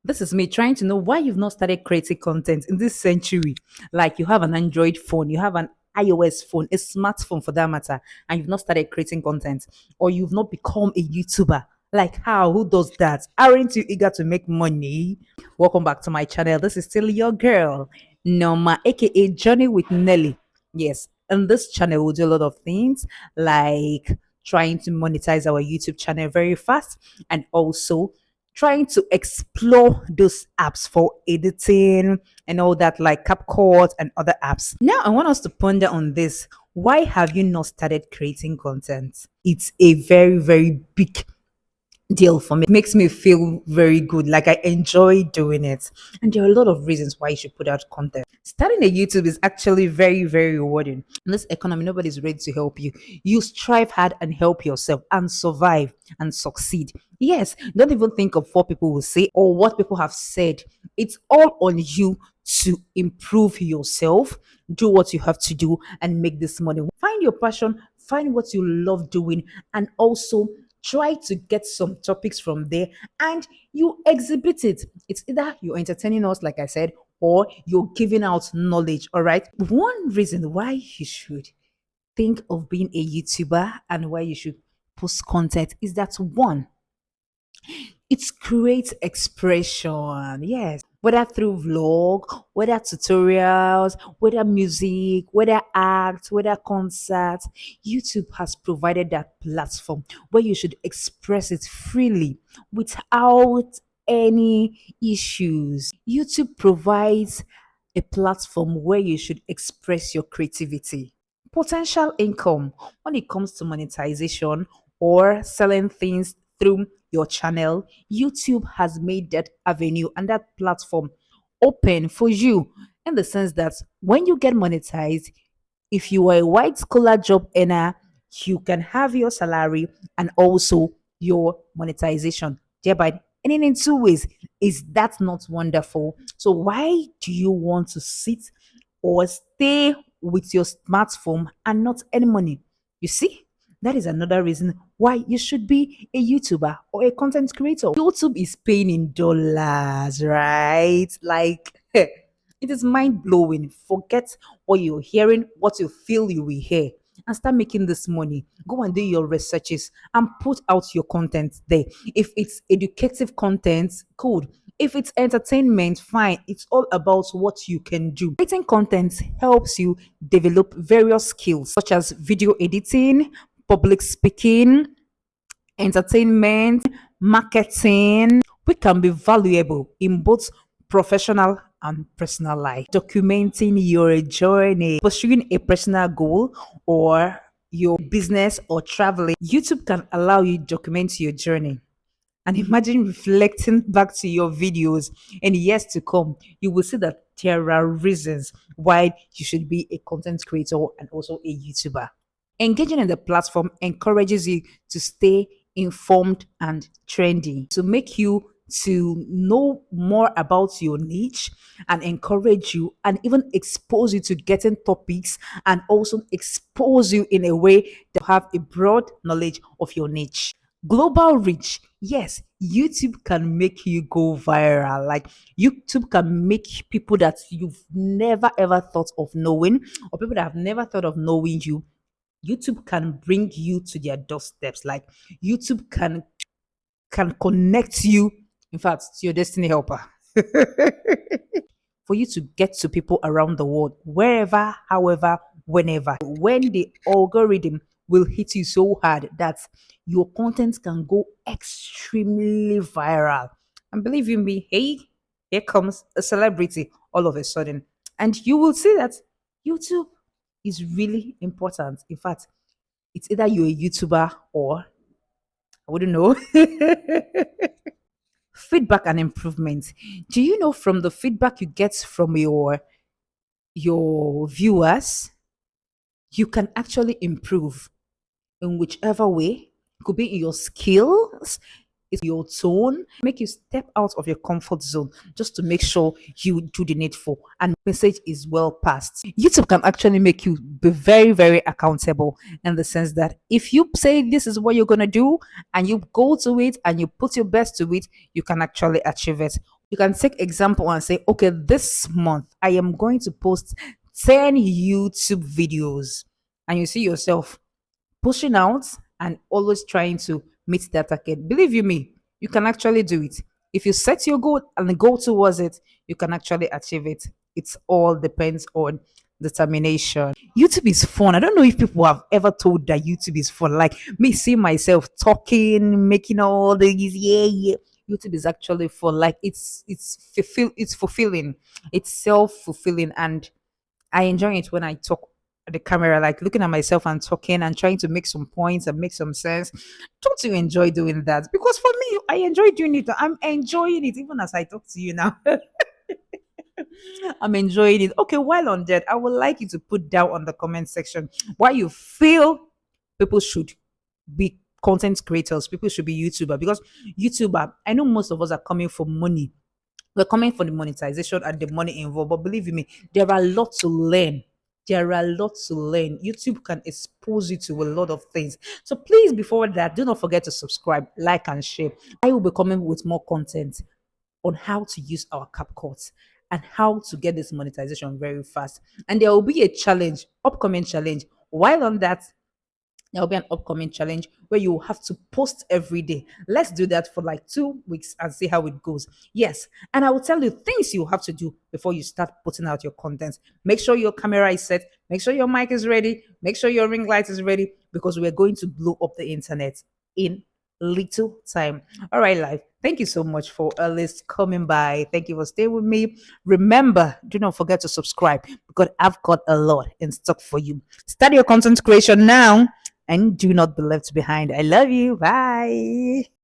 This is me trying to know why you've not started creating content in this century. Like you have an Android phone, you have an iOS phone, a smartphone for that matter, and you've not started creating content, or you've not become a YouTuber. Like how? Who does that? Aren't you eager to make money? Welcome back to my channel. This is still your girl, Norma, aka Journey with Nelly. Yes, on this channel, we'll do a lot of things like trying to monetize our YouTube channel very fast and also trying to explore those apps for editing and all that, like CapCut and other apps. Now, I want us to ponder on this. Why have you not started creating content? It's a very, very big deal for me. It makes me feel very good. Like I enjoy doing it. And there are a lot of reasons why you should put out content. Starting a YouTube is actually very, very rewarding. In this economy, nobody's ready to help you. You strive hard and help yourself and survive and succeed. Yes, don't even think of what people will say or what people have said. It's all on you to improve yourself, do what you have to do, and make this money. Find your passion, find what you love doing, and also try to get some topics from there and you exhibit it. It's either you're entertaining us, like I said, or you're giving out knowledge. All right. One reason why you should think of being a YouTuber and why you should post content is that one, it creates expression. Yes. Whether through vlog, whether tutorials, whether music, whether acts, whether concerts, YouTube has provided that platform where you should express it freely without any issues. YouTube provides a platform where you should express your creativity. Potential income when it comes to monetization or selling things through your channel, YouTube has made that avenue and that platform open for you in the sense that when you get monetized, if you are a white collar job earner, you can have your salary and also your monetization, thereby earning in two ways. Is that not wonderful? So, why do you want to sit or stay with your smartphone and not earn money? You see, that is another reason why you should be a YouTuber or a content creator. YouTube is paying in dollars, right? Like, it is mind blowing. Forget what you're hearing, what you feel you will hear, and start making this money. Go and do your researches and put out your content there. If it's educative content, good. If it's entertainment, fine. It's all about what you can do. Creating content helps you develop various skills such as video editing, public speaking, entertainment, marketing, which can be valuable in both professional and personal life. Documenting your journey, pursuing a personal goal or your business or traveling. YouTube can allow you to document your journey. And imagine reflecting back to your videos in years to come, you will see that there are reasons why you should be a content creator and also a YouTuber. Engaging in the platform encourages you to stay informed and trendy, to make you to know more about your niche and encourage you and even expose you to getting topics and also expose you in a way to have a broad knowledge of your niche. Global reach. Yes, YouTube can make you go viral. Like YouTube can make people that you've never ever thought of knowing or people that have never thought of knowing you, YouTube can bring you to their doorsteps. Like YouTube can connect you, in fact, to your destiny helper. For you to get to people around the world, wherever, however, whenever. When the algorithm will hit you so hard that your content can go extremely viral. And believe you me, hey, here comes a celebrity all of a sudden. And you will see that YouTube is really important. In fact, it's either you're a YouTuber or I wouldn't know. Feedback and improvement. Do you know from the feedback you get from your viewers, you can actually improve in whichever way. It could be in your skills, it's your tone, make you step out of your comfort zone just to make sure you do the needful and message is well passed. YouTube can actually make you be very, very accountable in the sense that if you say this is what you're gonna do and you go to it and you put your best to it, you can actually achieve it. You can take example and say, okay, this month I am going to post 10 YouTube videos. And you see yourself pushing out and always trying to meet that target. Believe you me, you can actually do it. If you set your goal and go towards it, you can actually achieve it. It all depends on determination. YouTube is fun. I don't know if people have ever told that YouTube is fun. Like me, see myself talking, making all these, yeah, yeah. YouTube is actually fun. Like it's fulfilling. It's self-fulfilling, and I enjoy it when I talk at the camera, like looking at myself and talking and trying to make some points and make some sense. Don't you enjoy doing that? Because for me, I enjoy doing it. I'm enjoying it even as I talk to you now. I'm enjoying it. Okay, while on that, I would like you to put down on the comment section why you feel people should be content creators, people should be YouTuber. Because YouTuber, I know most of us are coming for money. We're coming for the monetization and the money involved. But believe me, there are a lot to learn. There are a lot to learn. YouTube can expose you to a lot of things. So please, before that, do not forget to subscribe, like, and share. I will be coming with more content on how to use our CapCut and how to get this monetization very fast. And there will be a challenge, upcoming challenge. While on that, there will be an upcoming challenge where you will have to post every day. Let's do that for like 2 weeks and see how it goes. Yes. And I will tell you things you have to do before you start putting out your content. Make sure your camera is set. Make sure your mic is ready. Make sure your ring light is ready because we're going to blow up the internet in little time. All right, live. Thank you so much for always coming by. Thank you for staying with me. Remember, do not forget to subscribe because I've got a lot in stock for you. Start your content creation now and do not be left behind. I love you. Bye.